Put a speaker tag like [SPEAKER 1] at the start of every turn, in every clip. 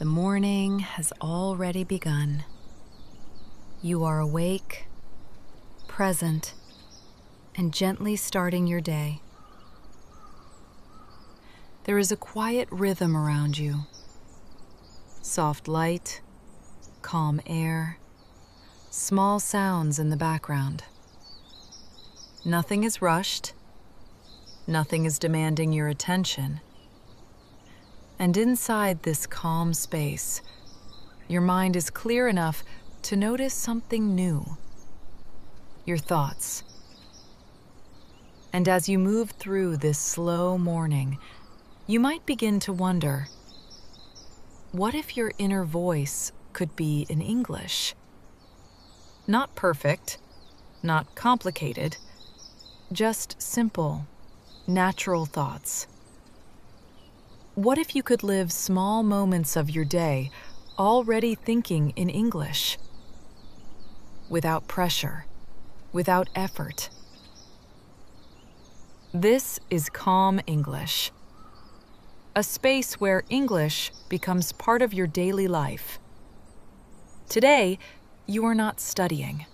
[SPEAKER 1] morning has already begun. You are awake, present, and gently starting your day. There is a quiet rhythm around you. Soft light, calm air, small sounds in the background. Nothing is rushed. Nothing is demanding your attention. And inside this calm space, your mind is clear enough to notice something new: your thoughts. And as you move through this slow morning, you might begin to wonder, what if your inner voice could be in English? Not perfect, not complicated, just simple, natural thoughts. What if you could live small moments of your day already thinking in English? Without pressure, without effort. This is Calm English, a space where English becomes part of your daily life. Today, you are not studying.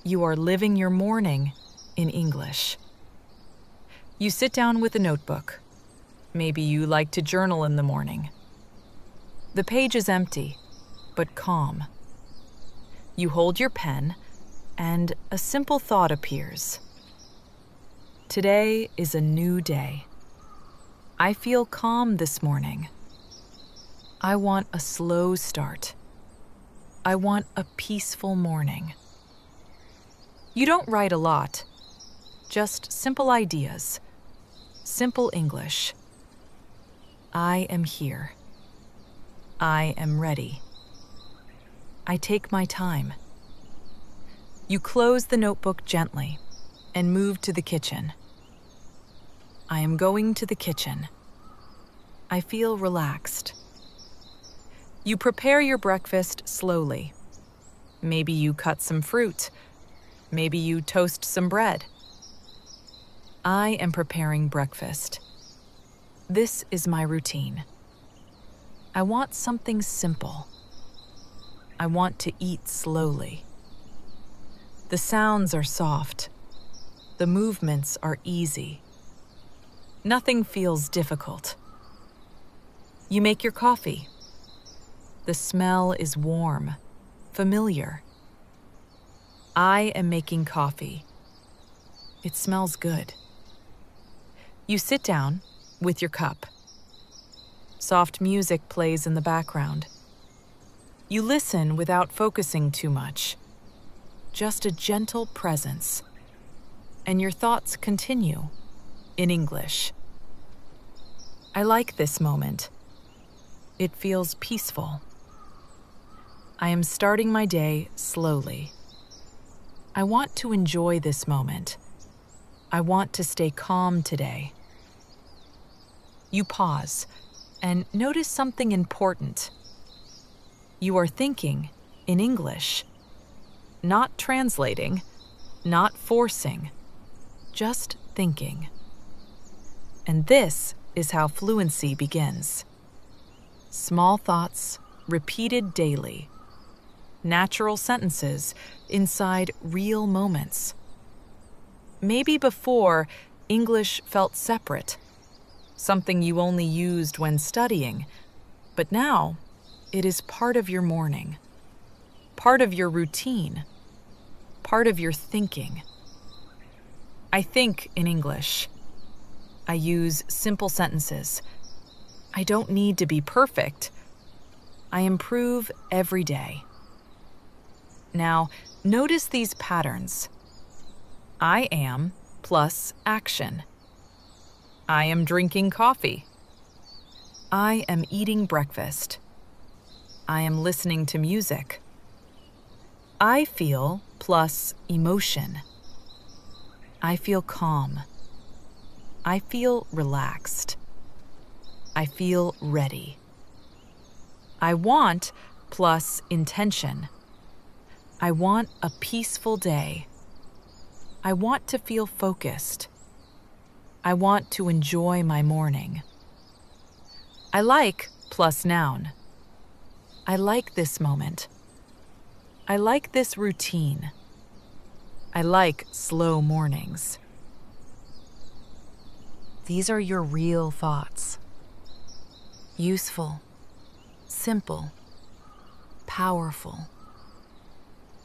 [SPEAKER 1] You are living your morning in English. You sit down with a notebook. Maybe you like to journal in the morning. The page is empty, but calm. You hold your pen, and a simple thought appears. Today is a new day. I feel calm this morning. I want a slow start. I want a peaceful morning. You don't write a lot, just simple ideas, simple English. I am here. I am ready. I take my time. You close the notebook gently and move to the kitchen. I am going to the kitchen. I feel relaxed. You prepare your breakfast slowly. Maybe you cut some fruit. Maybe you toast some bread. I am preparing breakfast. This is my routine. I want something simple. I want to eat slowly. The sounds are soft. The movements are easy. Nothing feels difficult. You make your coffee. The smell is warm, familiar. I am making coffee. It smells good. You sit down with your cup. Soft music plays in the background. You listen without focusing too much. Just a gentle presence. And your thoughts continue in English. I like this moment. It feels peaceful. I am starting my day slowly. I want to enjoy this moment. I want to stay calm today. You pause and notice something important. You are thinking in English, not translating, not forcing, just thinking. And this is how fluency begins. Small thoughts repeated daily. Natural sentences inside real moments. Maybe before, English felt separate, something you only used when studying, but now it is part of your morning, part of your routine, part of your thinking. I think in English. I use simple sentences. I don't need to be perfect. I improve every day. Now, notice these patterns. I am plus action. I am drinking coffee. I am eating breakfast. I am listening to music. I feel plus emotion. I feel calm. I feel relaxed. I feel ready. I want plus intention. I want a peaceful day. I want to feel focused. I want to enjoy my morning. I like plus noun. I like this moment. I like this routine. I like slow mornings. These are your real thoughts. Useful, simple, powerful.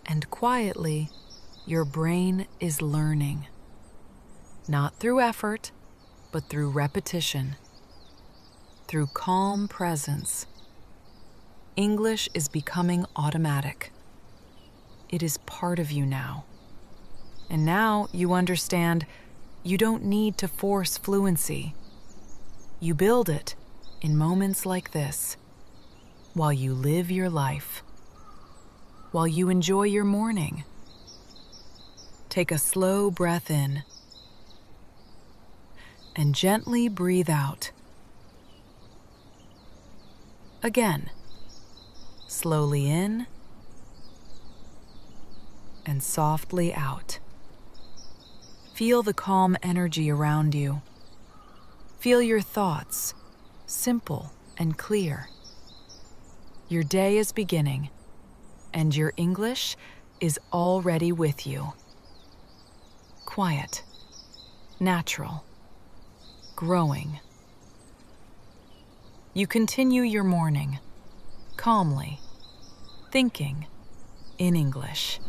[SPEAKER 1] And quietly, your brain is learning. Not through effort, but through repetition. Through calm presence. English is becoming automatic. It is part of you now. And now you understand you don't need to force fluency. You build it in moments like this, while you live your life, while you enjoy your morning. Take a slow breath in and gently breathe out. Again, slowly in and softly out. Feel the calm energy around you. Feel your thoughts, simple and clear. Your day is beginning, and your English is already with you. Quiet, natural, growing. You continue your morning, calmly, thinking in English.